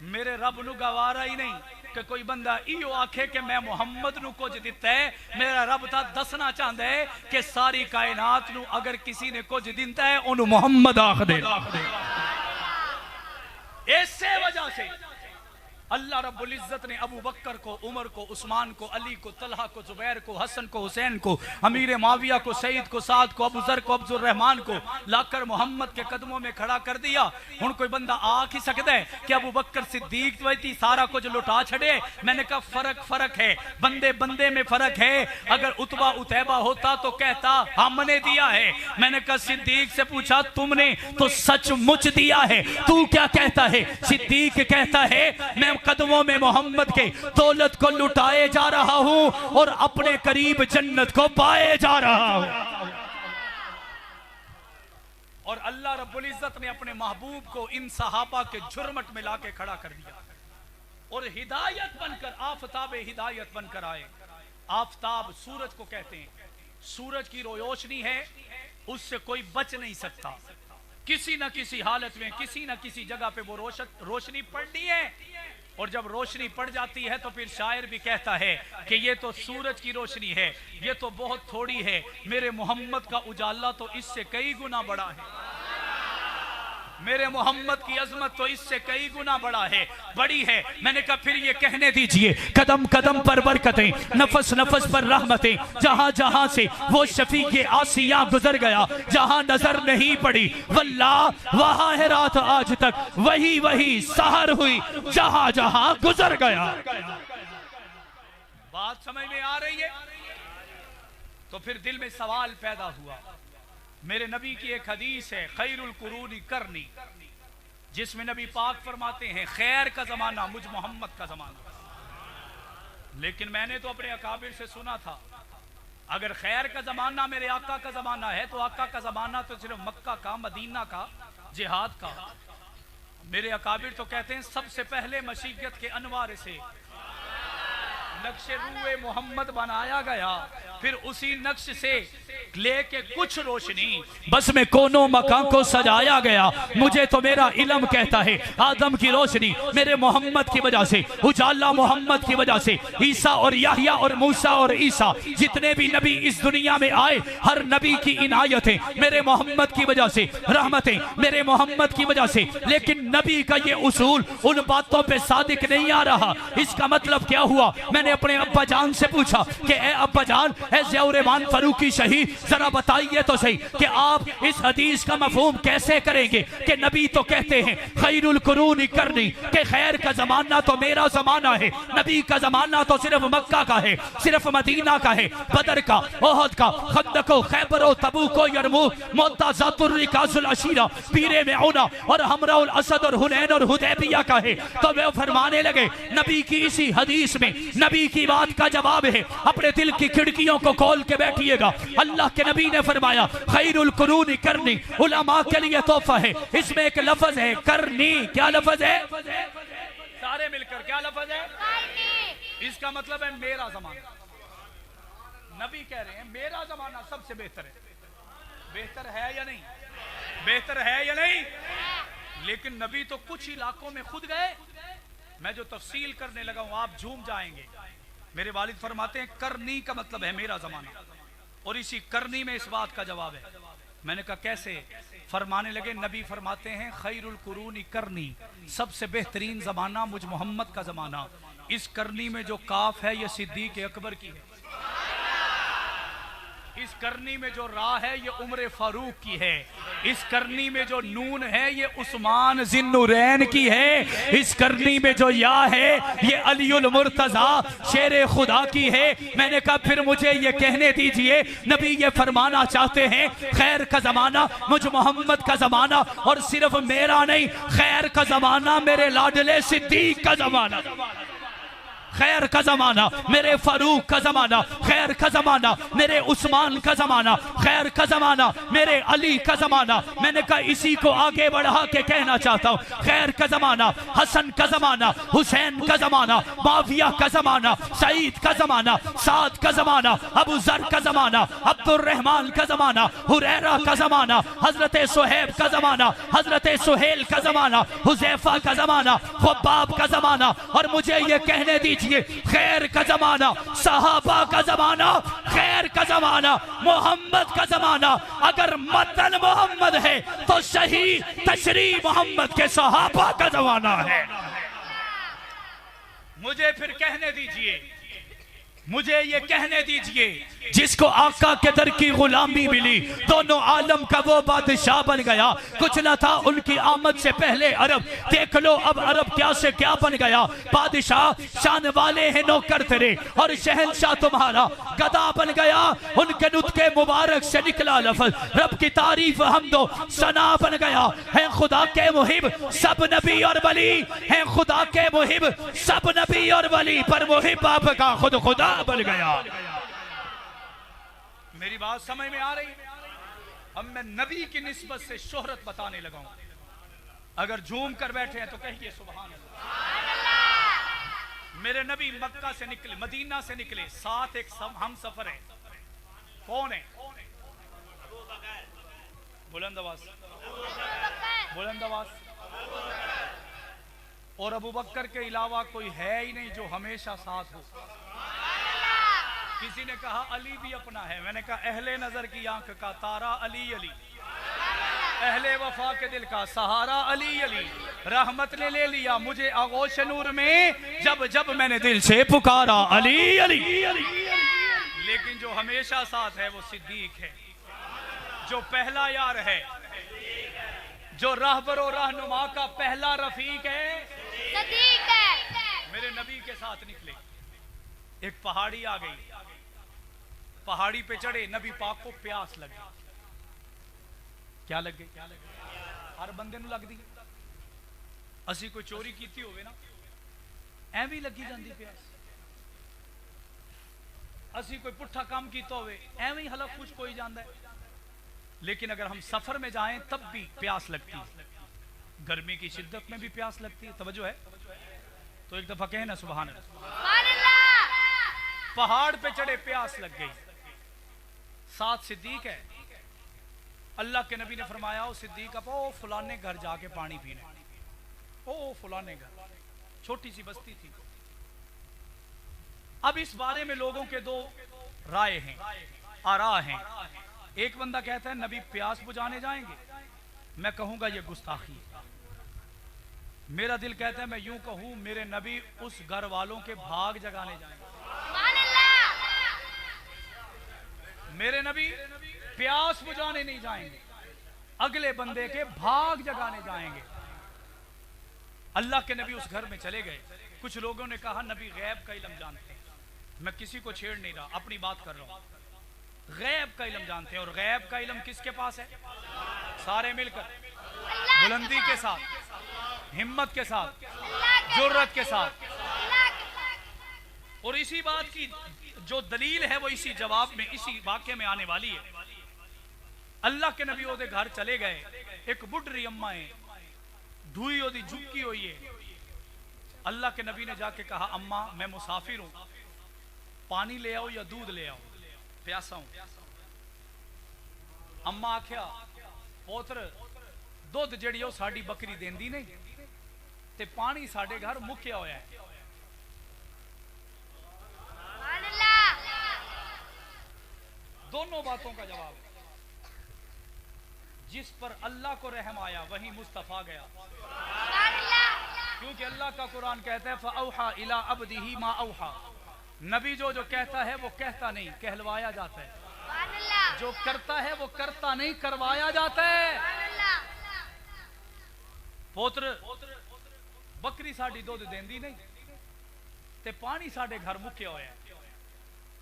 मेरे रब नु गवारा ही नहीं कि कोई बंदा इहो आखे कि मैं मुहम्मद नु कुछ दिता है। मेरा रब तां दसना चाहता है कि सारी कायनात नु अगर किसी ने कुछ दिता है उन्होंने मुहम्मद आख दे। इसे वजह से अल्लाह रब्बुल इज्जत ने अबू बकर को, उमर को, उस्मान को, अली को, तलहा को, जुबैर को, हसन को, हुसैन को, अमीर माविया को, सईद को, साद को, अबू जर को, अब्दुल रहमान को लाकर मोहम्मद के कदमों में खड़ा कर दिया। हुण कोई बंदा आख ही सकता है कि अबू बकर सिद्दीक वही सारा कुछ लुटा छड़े। मैंने कहा फर्क है, बंदे बंदे में फर्क है। अगर उतबा उतैबा होता तो कहता हमने दिया है। मैंने कहा सिद्दीक से पूछा तुमने तो सचमुच दिया है, तू क्या कहता है? सिद्दीक कहता है मैं कदमों में मोहम्मद के दौलत को लुटाए जा रहा हूं और अपने करीब जन्नत को पाए जा रहा हूं। और अल्लाह रब्बुल इज्जत ने अपने महबूब को इन सहाबा के झुरमट में लाके खड़ा कर दिया और हिदायत बनकर, आफताब हिदायत बनकर आए। आफताब सूरज को कहते हैं, सूरज की रोशनी है, उससे कोई बच नहीं सकता। किसी न किसी हालत में, किसी न किसी जगह पे वो रोशनी पड़नी है। और जब रोशनी पड़ जाती है तो फिर शायर भी कहता है कि ये तो सूरज की रोशनी है, ये तो बहुत थोड़ी है, मेरे मोहम्मद का उजाला तो इससे कई गुना बड़ा है। मेरे मोहम्मद की अजमत तो इससे कई गुना बड़ी है। मैंने कहा फिर ये कहने दीजिए, कदम कदम पर बरकतें, नफस नफस पर रहमतें, जहां जहां से वो शफीक आसिया गुजर गया, जहां नजर नहीं पड़ी वल्लाह वहां है रात आज तक, वही वही सहर हुई जहां जहां गुजर गया। बात समझ में आ रही है? तो फिर दिल में सवाल पैदा हुआ। मेरे नबी की एक हदीस है, खैरुल कुरूनी करनी, जिसमें नबी पाक फरमाते हैं खैर का जमाना मुझ मोहम्मद का जमाना। लेकिन मैंने तो अपने अकाबिर से सुना था अगर खैर का जमाना मेरे आका का जमाना है तो आका का जमाना तो सिर्फ मक्का का, मदीना का, जिहाद का। मेरे अकाबिर तो कहते हैं सबसे पहले मशीयत के अनवार से नक्शे रूए मोहम्मद बनाया गया, फिर उसी नक्श से लेके कुछ रोशनी बस में कोनों मकान को सजाया गया। मुझे तो मेरा इल्म कहता है आदम की रोशनी मेरे मोहम्मद की वजह से, उजाला मोहम्मद की वजह से, ईसा और याहिया और मूसा और ईसा जितने भी नबी इस दुनिया में आए हर नबी की इनायतें मेरे मोहम्मद की वजह से, रहमतें मेरे मोहम्मद की वजह से। लेकिन नबी का ये उसूल उन बातों पे सादिक नहीं आ रहा। इसका मतलब क्या हुआ? मैंने अपने अब्बा जान से पूछा कि ए अब्बा जान, ए ज़िया-उर-रहमान फारूकी शहीद, जरा बताइए तो सही कि आप इस हदीस का मफहूम कैसे करेंगे कि नबी तो कहते हैं खैरुल कुरूनी करनी, कि खैर का जमाना तो मेरा जमाना है। नबी का जमाना तो सिर्फ मक्का का है, सिर्फ मदीना का है, बदर का, ओहद का, खंदक, खैबर, तबूक, यरमूक, मुअत्ता, ज़ातुर रिकाजुल अशीरा, पीरे मेउना और हमराउल असद और हुनैन और हुदैबिया का है। तो वे फरमाने लगे नबी की इसी हदीस में नबी की बात का जवाब है। अपने दिल की खिड़कियों को खोल के बैठिएगा। अल्लाह के नबी ने फरमाया खैरुल कुरूनी करनी, उलमा के लिए तोहफा है। इसमें एक लफ्ज है करनी। क्या लफ्ज है? सारे मिलकर क्या लफ्ज है? इसका मतलब है मेरा जमाना। नबी कह रहे हैं मेरा जमाना सबसे बेहतर है। बेहतर है या नहीं? बेहतर है या नहीं? लेकिन नबी तो कुछ इलाकों में खुद गए। मैं जो तफसील करने लगा हूं आप झूम जाएंगे। मेरे वालिद फरमाते हैं करनी का मतलब है मेरा जमाना, और इसी करनी में इस बात का जवाब है। मैंने कहा कैसे? फरमाने लगे नबी फरमाते हैं खैरुल कुरूनी करनी, सबसे बेहतरीन जमाना मुझ मोहम्मद का जमाना। इस करनी में जो काफ है ये सिद्दीक अकबर की है। इस करनी में जो रा है ये उम्र फारूक की है। इस करनी में जो नून है ये उस्मान जिन्नुरैन की है। इस करनी में जो या है ये अलीउल मुर्तजा शेर खुदा की है। मैंने कहा फिर मुझे ये कहने दीजिए नबी ये फरमाना चाहते हैं खैर का जमाना मुझ मोहम्मद का जमाना, और सिर्फ मेरा नहीं, खैर का जमाना मेरे लाडले सिद्दीक का जमाना, खैर का जमाना मेरे फारूक का जमाना, खैर का जमाना मेरे उस्मान का जमाना, खैर का जमाना मेरे अली का जमाना। मैंने कहा इसी को आगे बढ़ा के कहना चाहता हूँ खैर का जमाना हसन का जमाना, हुसैन का जमाना, माविया का जमाना, सईद का जमाना, साद का जमाना, अबू जर का जमाना, अब्दुर्रहमान का जमाना, हुरैरा का जमाना, हजरत सुहैब का जमाना, हजरत सुहेल का जमाना, हुजैफा का जमाना, खुब्बाब का जमाना। और मुझे ये कहने दीजिए खैर का जमाना, सहाबा का जमाना, खैर का जमाना, मोहम्मद का जमाना। अगर मतन मोहम्मद है तो सही तशरी मोहम्मद के सहाबा का जमाना है। मुझे फिर कहने दीजिए, मुझे ये कहने दीजिए जिसको आका के दर की गुलामी मिली, दोनों आलम का वो बादशाह बन गया। कुछ न था उनकी आमद से पहले अरब, देख लो अब अरब क्या से क्या बन गया। बादशाह शान वाले हैं नौकर तेरे, और शहंशाह तुम्हारा गदा बन गया। उनके नुत्के मुबारक से निकला लफ्ज रब की तारीफ हम दो सना बन गया। है खुदा के मुहिब सब नबी और वली, है खुदा के मुहिब सब नबी और वली, पर मुहिब आपका खुद खुदा बन गया। मेरी बात समझ में आ रही? अब मैं नबी की निस्बत से शोहरत बताने लगा हूं। अगर झूम कर बैठे हैं तो कहिए सुभान अल्लाह। मेरे नबी मक्का से निकले, मदीना से निकले, साथ एक हम सफर है। कौन है? बुलंद आवाज, बुलंद आवाज। और अबू बकर के अलावा कोई है ही नहीं जो हमेशा साथ हो। किसी ने कहा अली भी अपना है। मैंने कहा अहले नजर की आंख का तारा अली अली, अहले वफा के दिल का सहारा अली अली। रहमत ने ले लिया मुझे आगोश नूर में, जब जब मैंने दिल से पुकारा अली अली। लेकिन जो हमेशा साथ है वो सिद्दीक है, जो पहला यार है, जो रहबर और रहनुमा का पहला रफीक है, सिद्दीक है। मेरे नबी के साथ निकले, एक पहाड़ी आ गई, पहाड़ी पे चढ़े, नबी पाक को प्यास लगी। क्या लग गई? हर बंदे नूं लगदी। असी कोई चोरी की होवे ना एवं लगी जाती प्यास, असी कोई पुट्ठा काम किया होवे एवं ही हलक खुश कोई जाता है। लेकिन अगर हम सफर में जाएं तब भी प्यास लगती है, गर्मी की शिद्दत में भी प्यास लगती है। तवज्जो है तो एक दफा कहे ना सुभान अल्लाह। पहाड़ पे चढ़े प्यास लग गई, साथ सिद्दीक है। अल्लाह के नबी ने फरमाया ओ सिद्दीक अब ओ फलाने घर जाके पानी पीने, ओ फलाने घर, छोटी सी बस्ती थी। अब इस बारे में लोगों के दो राय हैं, आरा हैं। एक बंदा कहता है नबी प्यास बुझाने जाएंगे, मैं कहूंगा ये गुस्ताखी है। मेरा दिल कहता है मैं यूं कहूं मेरे नबी उस घर वालों के भाग जगाने जाएंगे। मेरे नबी प्यास बुझाने नहीं जाएंगे, अगले बंदे के भाग जगाने जाएंगे। अल्लाह के नबी उस घर में चले गए। कुछ लोगों ने कहा नबी गैब का इल्म जानते हैं। मैं किसी को छेड़ नहीं रहा, अपनी बात कर रहा हूं। गैब का इल्म जानते हैं, और गैब का इल्म किसके पास है? सारे मिलकर बुलंदी के साथ, हिम्मत के साथ, जुर्रत के साथ। और इसी बात की जो दलील है वो इसी जवाब में, इसी वाक्य में आने वाली है। अल्लाह के नबी ओदे घर चले गए। एक बुढ़ी अम्मा है, ढूई ओदी झुकी हुई है। अल्लाह के नबी ने जाके कहा अम्मा मैं मुसाफिर हूं, पानी ले आओ या दूध ले आओ, प्यासा हूं। अम्मा आख्या पोत्र दुध जिहड़ी ओ साडी बकरी देंदी नहीं ते पानी साडे घर मुक्या होया है। दोनों बातों का जवाब है। जिस पर अल्लाह को रहम आया वही मुस्तफा गया, क्योंकि अल्लाह का कुरान कहता है फअौहा इला अब्दिही मा औहा। नबी जो कहता है वो कहता नहीं, कहलवाया जाता है। जो करता है वो करता नहीं, करवाया जाता है। पोत्र बकरी साडी दुध देंदी नहीं ते पानी साडे घर मुक्या होया है।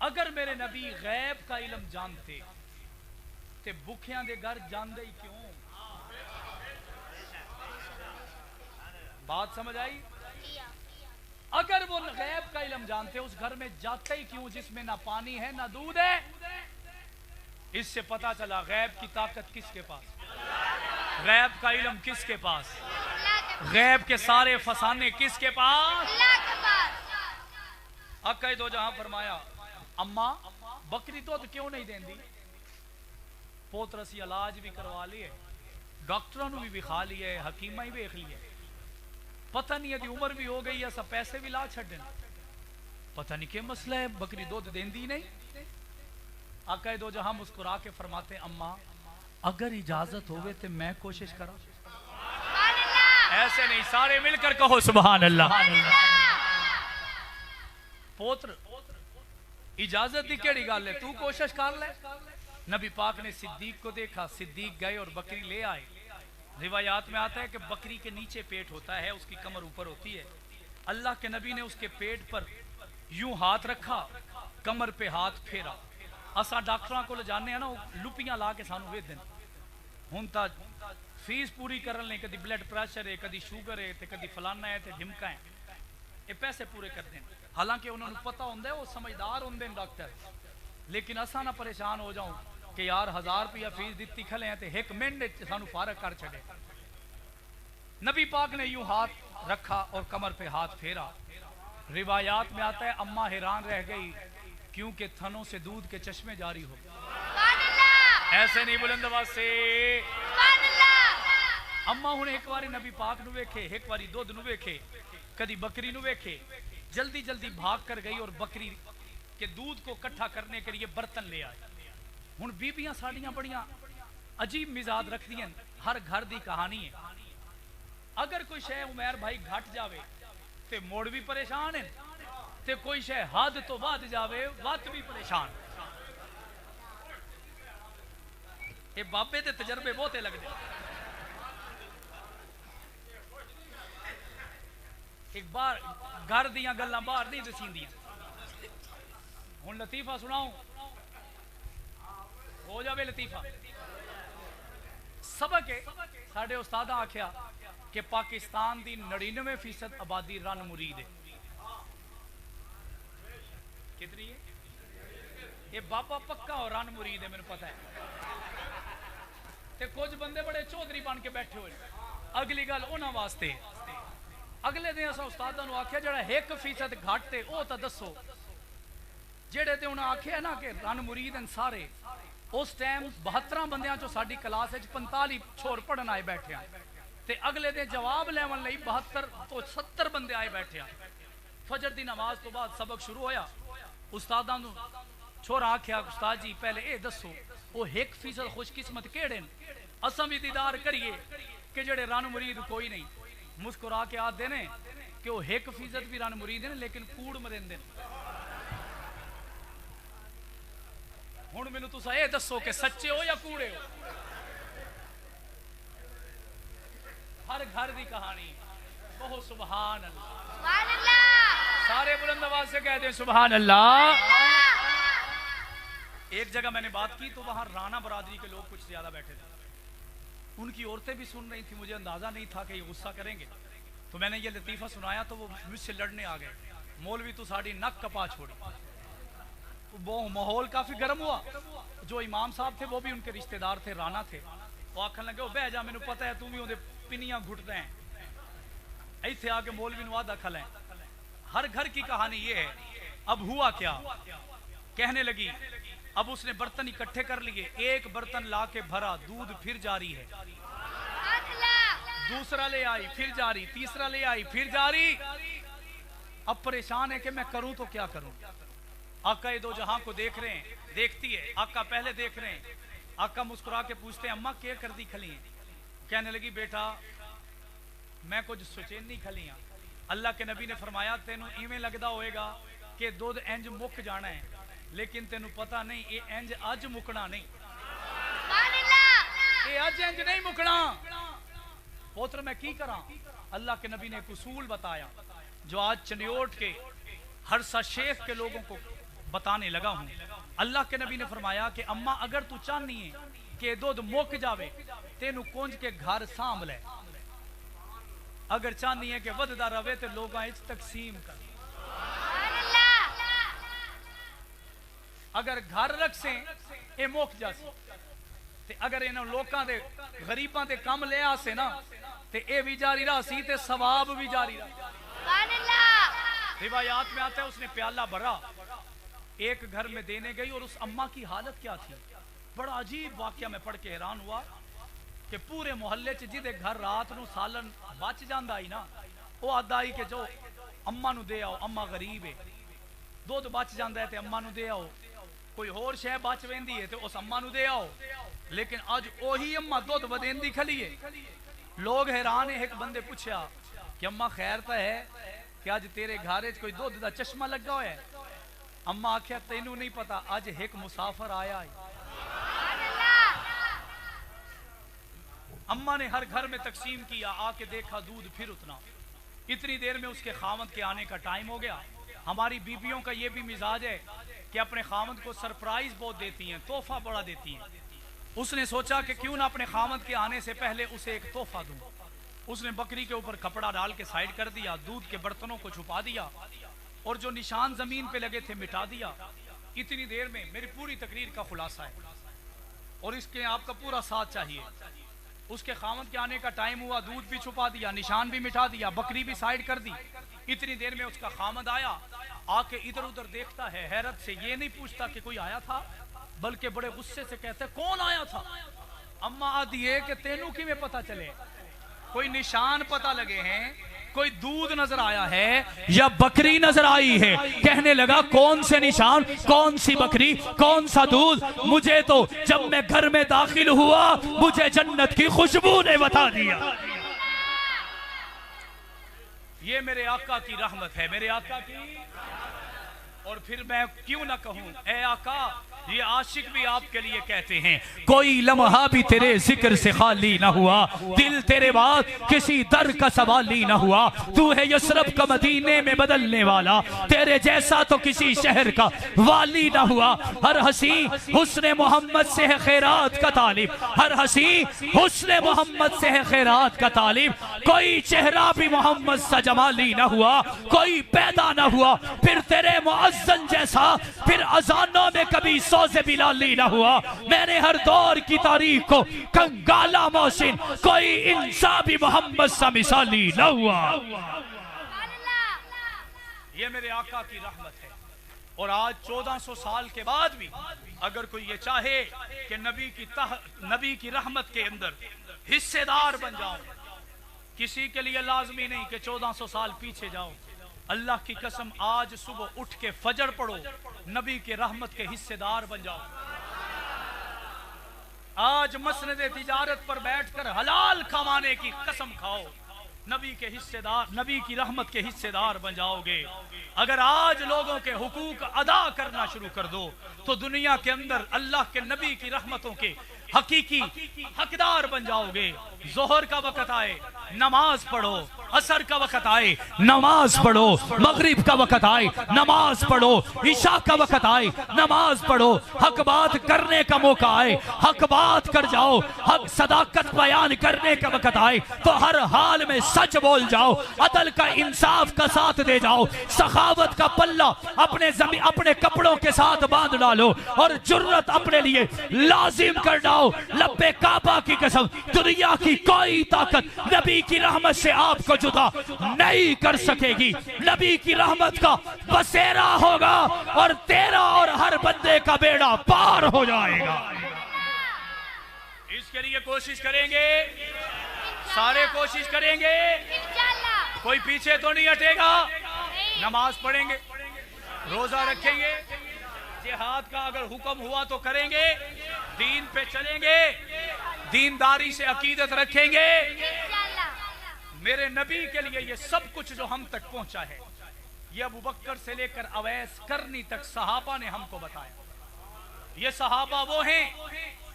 अगर मेरे नबी गैब का इल्म जानते ते भुखियां दे घर जांदे ही क्यों? बात समझ आई? अगर वो गैब का इल्म जानते उस घर में जाते ही क्यों जिसमें ना पानी है ना दूध है? इससे पता चला गैब की ताकत किसके पास, गैब का इल्म किसके पास, गैब के सारे फसाने किसके पास? अक्का दो जहां फरमाया अम्मा बकरी तो क्यों नहीं देंदी? पोत्र असी इलाज भी करवा लिए, डॉक्टरों भी विखा लिए, हकीमा ही वेख लिए, पता नहीं यदि उम्र भी हो गई असा पैसे भी ला छड़न, पता नहीं क्या मसला है, बकरी दूध देंदी नहीं। आका दो जहां मुस्कुरा के फरमाते अम्मा अगर इजाजत होवे तो मैं कोशिश करा। ऐसे नहीं, सारे मिलकर कहो सुभान अल्लाह। पोत्र इजाजत की केड़ी गल है, तू कोशिश कर ले। नबी पाक ने सिद्दीक को देखा, सिद्दीक गए और बकरी ले आए। रिवायात में आता है कि बकरी के नीचे पेट होता है, उसकी कमर ऊपर होती है। अल्लाह के नबी ने उसके पेट पर यूं हाथ रखा, कमर पे हाथ फेरा। असा डॉक्टरों को जाने हैं ना, लुपियां ला के सानू वे दिन हुन ता फीस पूरी करन ले, कदी ब्लड प्रेशर है, कदी शुगर है, कदी फलाना है, ढिमका है, ये पैसे पूरे कर दें। हालांकि उन्होंने पता होंगे, वो समझदार होंगे डॉक्टर। लेकिन असा ना परेशान हो जाऊं कि यार 1000 रुपया फीस दी खले हैं तो एक मिनट सानू फारग कर छड़े। नबी पाक ने यूं हाथ रखा और कमर पे हाथ फेरा। रिवायात में आता है अम्मा हैरान रह गई क्योंकि थनों से दूध के चश्मे जारी हो। ऐसे नहीं बुलंद आवाज से अम्मा हुण एक बारी नबी पाक नु वेखे, एक बारी दूध नु वेखे, कदी बकरी नु वेखे, जल्दी जल्दी भाग कर गई और बकरी के दूध को इकट्ठा करने के लिए बर्तन ले आए। हुण बीबियां साड़ियां बड़ियां अजीब मिजाज रखदियां, हर घर दी कहानी है। अगर कोई शय उमैर भाई घट जावे ते मोड़ भी परेशान है, ते कोई शय हद तो वध जावे वत भी परेशान। ये बाबे दे तजर्बे बहुते लगदे। एक बार घर दियां गल्लां बाहर नहीं दसींदियां। हुण लतीफा सुनाऊं, हो जावे लतीफा। सबक है साढ़े उस्तादा आख्या कि पाकिस्तान की 99% आबादी रन मुरीद है। कितनी है? ये बाबा पक्का और रन मुरीद है, मैंने पता है। ते कुछ बंदे बड़े चौधरी बन के बैठे हुए। अगली गल उन्हां वास्ते अगले दिन असां उस्तादां नूं आख्या जेड़ा 1% घट है वो तो दसो। जेड़े ते उन्हें आख्या ना कि रन मुरीद हैं सारे, उस टाइम 72 बंदियां चो साडी क्लास 45 छोर पढ़न आए बैठे हैं ते अगले दिन जवाब लैवन लई 72 तो 70 बंदे आए बैठे हैं। फजर दी नमाज तो बाद सबक शुरू होया। उस्तादां नूं छोरा आख्या उस्ताद जी पहले ये दसो वो 1% खुशकिस्मत केड़े ने, असां भी दीदार करिए कि जेड़े रन मुरीद कोई नहीं। मुस्कुरा के आखदे ने कि वो 1% भी रन मुरीद ने लेकिन कूड़ मरिंदे ने। हुण मैनूं तुसां ये दसो कि सच्चे हो या कूड़े हो? हर घर की कहानी। बहुत सुभान अल्लाह। सारे बुलंद आवाज से कहते हैं सुभान अल्लाह। एक जगह मैंने बात की तो वहां राणा बरादरी के लोग कुछ ज्यादा बैठे थे। उनकी औरतें भी सुन रही थी। मुझे अंदाजा नहीं था कि ये गुस्सा करेंगे, तो मैंने ये लतीफा सुनाया तो वो मुझसे लड़ने आ गए। मौलवी तो साड़ी नक कपा छोड़ी। वो माहौल काफी गर्म हुआ। जो इमाम साहब थे वो भी उनके रिश्तेदार थे, राणा थे। वो आखन लगे ओ बह जा, मैनू पता है तू भी उहदे पिनियां घुटदा है। इत्थे आके मौलवी नूं आदा खल है। हर घर की कहानी ये है। अब हुआ क्या, कहने लगी अब उसने बर्तन इकट्ठे कर लिए, एक बर्तन ला के भरा, दूध फिर जारी है, दूसरा ले आई फिर जारी, तीसरा ले आई फिर जारी। अब परेशान है कि मैं करूं तो क्या करूं। आका ये दो जहां को देख रहे हैं, देखती है। आका पहले देख रहे हैं। आका मुस्कुरा के पूछते हैं अम्मा क्या कर दी खली है? कहने लगी बेटा मैं कुछ सुचेनी खली हाँ। अल्लाह के नबी ने फरमाया तेनू इवें लगदा होएगा कि दुध इंज मुक जाना है, लेकिन तेनू पता नहीं ये इंज अज मुकना नहीं, ये अज इंज नहीं मुकना। पुत्र मैं की करा? अल्लाह के नबी ने एक उसूल बताया जो आज चनियोट के हर सा शेख के लोगों को बताने लगा हूं। अल्लाह के नबी ने फरमाया कि अम्मा अगर तू चाहनी है कि दूध मुक जावे तेनू कुंज के घर सांभ ले, अगर चाहनी है कि वधदा रवे तो लोगां इच तकसीम कर। अगर घर रख से ये मुक जासी ते अगर इन्हों लोकां दे गरीबां दे कम ले आसे ना ते ये भी जारी रही ते सवाब भी जारी रहा। रिवायात में आता है उसने प्याला भरा, एक घर में देने गई और उस अम्मा की हालत क्या थी। बड़ा अजीब वाकया मैं पढ़ के हैरान हुआ कि पूरे मोहल्ले च जिदे घर रात नूं सालन बच जांदा ही ना, वो आदा ही कि जो अम्मा नूं दे आओ, अम्मा गरीब है, दुध बच जांदा है ते अम्मा नूं दे आओ, कोई होर शै बच वेंदी है तो उस अम्मा नूं दे आओ। लेकिन अज ओही अम्मा दुध वदेंदी खली है। लोग हैरान है। एक बंदे पूछया कि अम्मा खैर तो है कि अज तेरे घर कोई दुध दा चश्मा लगा हुआ है? अम्मा आख्या तेनू नहीं पता, अज एक मुसाफिर आया है। अम्मा ने हर घर में तकसीम किया, आके देखा दूध फिर उतना। इतनी देर में उसके खामद के आने का टाइम हो गया। हमारी बीबियों का ये भी मिजाज है कि अपने खामद को सरप्राइज बहुत देती हैं, तोहफा बड़ा देती हैं। उसने सोचा कि क्यों ना अपने खामद के आने से पहले उसे एक तोहफा दूं। उसने बकरी के ऊपर कपड़ा डाल के साइड कर दिया, दूध के बर्तनों को छुपा दिया और जो निशान जमीन पे लगे थे मिटा दिया। इतनी देर में मेरी पूरी तकरीर का खुलासा है और इसके आपका पूरा साथ चाहिए। उसके खामद के आने का टाइम हुआ, दूध भी छुपा दिया, निशान भी मिटा दिया, बकरी भी साइड कर दी। इतनी देर में उसका खामद आया, आके इधर उधर देखता है हैरत से। ये नहीं पूछता कि कोई आया था, बल्कि बड़े गुस्से से कहते कौन आया था? अम्मा आदि है कि तेनू किवें पता चले? कोई निशान पता लगे हैं, कोई दूध नजर आया है या बकरी नजर आई है? कहने लगा कौन से निशान, कौन सी बकरी, कौन सा दूध? मुझे तो जब मैं घर में दाखिल हुआ मुझे जन्नत की खुशबू ने बता दिया। ये मेरे आका की रहमत है, मेरे आका की। और फिर मैं क्यों ना कहूं, ए आका, ये आशिक भी आपके लिए कहते हैं, कोई लम्हा भी तेरे जिक्र से खाली ना हुआ, दिल तेरे बाद किसी दर का सवाली ना हुआ। तू है यसरब का मदीने में बदलने वाला, तेरे जैसा तो किसी शहर का वाली ना हुआ। हर हसी हुस्ने मोहम्मद से है खैरात का तालिब, हर हसी हुस्ने मोहम्मद से है खैरात का तालिब। कोई चेहरा भी मोहम्मद सा जमाली ना हुआ, कोई पैदा ना हुआ फिर तेरे मुअज्जन जैसा, फिर अजानों में कभी से बिलाली ना हुआ। मैंने हर दौर की तारीख को कंगाला मोहसिन, कोई इंसान भी मोहम्मद सा मिसाली ना हुआ। ये मेरे आका की रहमत है। और आज 1400 साल के बाद भी अगर कोई ये चाहे कि नबी की रहमत के अंदर हिस्सेदार बन जाओ, किसी के लिए लाजमी नहीं कि 1400 साल पीछे जाओ। अल्लाह की कसम, आज सुबह उठ के फजर पढ़ो, नबी के रहमत के हिस्सेदार बन जाओ। आज मसनद तिजारत पर बैठकर हलाल कमाने की कसम खाओ, नबी के हिस्सेदार, नबी की रहमत के हिस्सेदार बन जाओगे। अगर आज लोगों के हुकूक अदा करना शुरू कर दो तो दुनिया के अंदर अल्लाह के नबी की रहमतों के हकीकी हकदार बन जाओगे। जोहर का वक्त आए नमाज पढ़ो, असर का वक्त आए नमाज पढ़ो, मगरिब का वक्त आए नमाज पढ़ो, ईशा का वक्त आए नमाज पढ़ो। हक बात करने का मौका आए हक बात कर जाओ, हक सदाकत बयान करने का वक्त आए तो हर हाल में सच बोल जाओ, अदल का इंसाफ का साथ दे जाओ, सखावत का पल्ला अपने कपड़ों के साथ बांध डालो और जुर्रत अपने लिए लाजिम कर डालो। लब्बे काबा की कसम, दुनिया की कोई ताकत नबी की रहमत से आपको जुदा नहीं कर सकेगी। नबी की रहमत का बसेरा होगा और तेरा और हर बंदे का बेड़ा पार हो जाएगा। इसके लिए कोशिश करेंगे, सारे कोशिश करेंगे, कोई पीछे तो नहीं हटेगा। नमाज पढ़ेंगे, रोजा रखेंगे, जिहाद का अगर हुक्म हुआ तो करेंगे, दीन पे चलेंगे, दीनदारी से अकीदत रखेंगे। मेरे नबी के लिए ये सब कुछ जो हम तक पहुंचा है, ये अबू बकर से लेकर अवैस करनी तक सहाबा ने हमको बताया। ये सहाबा वो हैं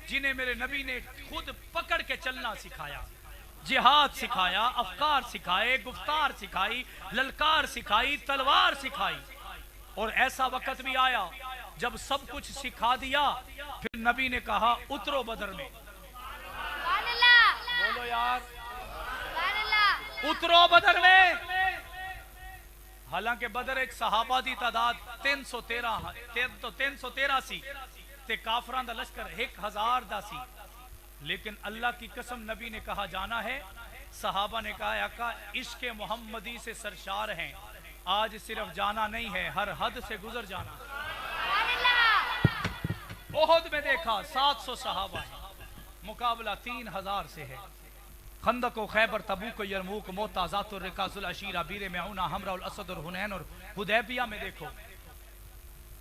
जिन्हें मेरे नबी ने खुद पकड़ के चलना सिखाया, जिहाद सिखाया, अफकार सिखाए, गुफ्तार सिखाई, ललकार सिखाई, तलवार सिखाई। और ऐसा वक्त भी आया जब सब कुछ सिखा दिया, फिर नबी ने कहा उतरो बदर में। बोलो यार, उतरो बदर में। हालांकि बदर एक सहाबा दी तादाद 313 सी ते काफरां दा लश्कर 1000 दा सी, लेकिन अल्लाह की कसम नबी ने कहा जाना है। सहाबा ने कहा आका इश्क मोहम्मदी से सरशार हैं, आज सिर्फ जाना नहीं है हर हद से गुजर जाना। ओहद में देखा 700 सहाबा है, मुकाबला 3000 से है। खंदक व खैबर, तबूक, यरमूक, मोता, ज़ातुर रिकाजुल अशीरा, बीर मऊना, हमरा उल असद और हुनैन और हुदैबिया में देखो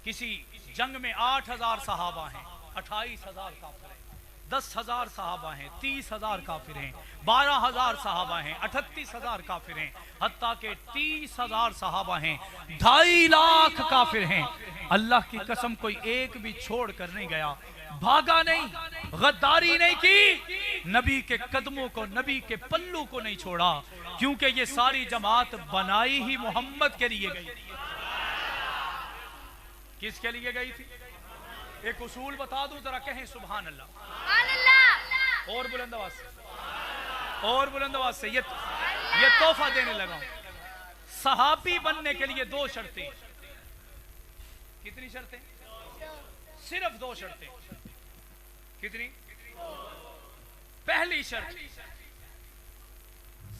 किसी जंग में 8000 सहाबा हैं, 28000 काफिर हैं, 10,000 सहाबा हैं, 30,000 काफिर हैं, 12,000 सहाबा हैं, 38,000 काफिर हैं, हत्ता के 30,000 सहाबा हैं, 2.5 लाख काफिर हैं। अल्लाह की कसम कोई एक भी छोड़ कर नहीं गया, भागा नहीं, गद्दारी नहीं की, नबी के कदमों को, नबी के पल्लू को नहीं छोड़ा, क्योंकि ये सारी जमात बनाई ही मोहम्मद के लिए गई। किसके लिए गई थी? एक उसूल बता दूं जरा, कहें सुभान अल्लाह। और बुलंद आवाज से, और बुलंद आवाज से ये तोहफा देने लगा हूं। सहाबी बनने के लिए 2 शर्तें। कितनी शर्तें? सिर्फ 2 शर्तें। कितनी? पहली शर्त,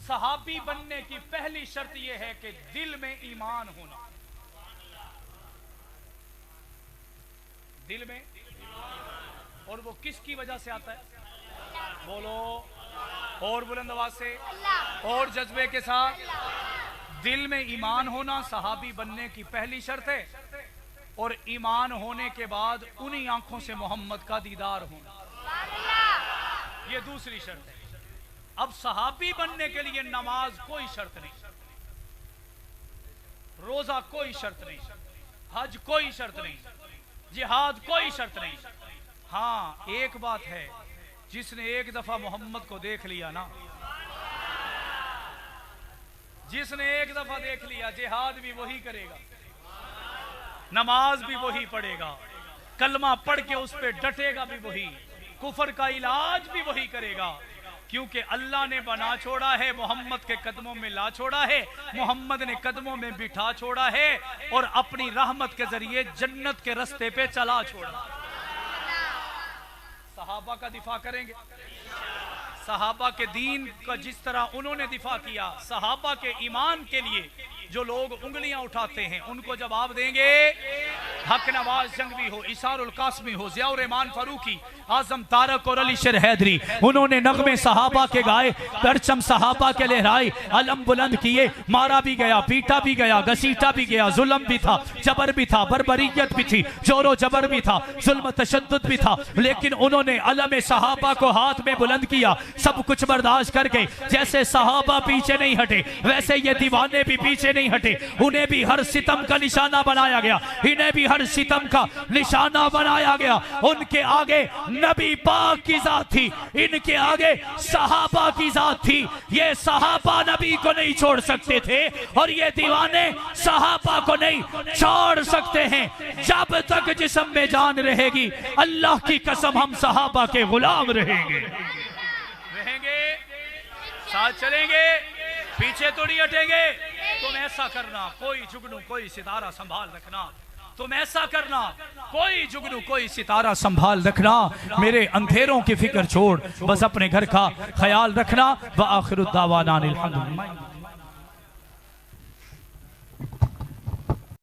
सहाबी बनने की पहली शर्त यह है कि दिल में ईमान होना। दिल में, और वो किसकी वजह से आता है? बोलो, और बुलंद आवाज से, और जज्बे के साथ। दिल में ईमान होना सहाबी बनने की पहली शर्त है, और ईमान होने के बाद उन्हीं आंखों से मोहम्मद का दीदार होना, ये दूसरी शर्त है। अब सहाबी बनने के लिए नमाज कोई शर्त नहीं, रोजा कोई शर्त नहीं, हज कोई शर्त नहीं, जिहाद कोई शर्त नहीं। हाँ एक बात है, जिसने एक दफा मोहम्मद को देख लिया ना, जिसने एक दफा देख लिया, जिहाद भी वही करेगा, नमाज भी वही पढ़ेगा, कलमा पढ़ के उस पे डटेगा भी वही, कुफर का इलाज भी वही करेगा, क्योंकि अल्लाह ने बना छोड़ा है, मोहम्मद के कदमों में ला छोड़ा है, मोहम्मद ने कदमों में बिठा छोड़ा है और अपनी रहमत के जरिए जन्नत के रास्ते पे चला छोड़ा। सहाबा का दिफा करेंगे, सहाबा के दीन का जिस तरह उन्होंने दिफा किया, सहाबा के ईमान के लिए जो लोग उंगलियां उठाते हैं उनको जवाब देंगे। हक नवाज जंगवी हो, इशारुल कासमी हो, जियाउर रहमान फारूकी, आजम तारक और अली शेर हैदरी, उन्होंने नगमे सहाबा के गाए, परचम सहाबा के लहराए, अलम बुलंद किए, मारा भी गया, पीटा भी गया, घसीटा भी गया, जुल्म भी था, जबर भी था, बर्बरियत भी थी, जोरो जबर भी था, जुल्म तशद्दुद भी था, लेकिन उन्होंने अलम सहाबा को हाथ में बुलंद किया, सब कुछ बर्दाश्त करके। जैसे सहाबा पीछे नहीं हटे, वैसे ये दीवाने भी पीछे नहीं हटे, उन्हें भी हर सितम का निशाना बनाया गया, इन्हें भी हर सितम का निशाना बनाया गया। उनके आगे नबी पाक की जात थी, इनके आगे सहाबा की जात थी। ये सहाबा नबी को नहीं छोड़ सकते थे और ये दीवाने सहाबा को नहीं छोड़ सकते हैं। जब तक जिस्म में जान रहेगी, अल्लाह की कसम हम सहाबा के गुलाम रहेंगे, साथ चलेंगे, पीछे तो नहीं हटेंगे। तुम ऐसा करना, कोई जुगनू कोई सितारा संभाल रखना, तुम ऐसा करना, कोई जुगनू कोई सितारा संभाल रखना, मेरे अंधेरों की फिक्र छोड़, बस अपने घर का ख्याल रखना। व आखिरु दावाना अनिल हम्दुलिल्लाह।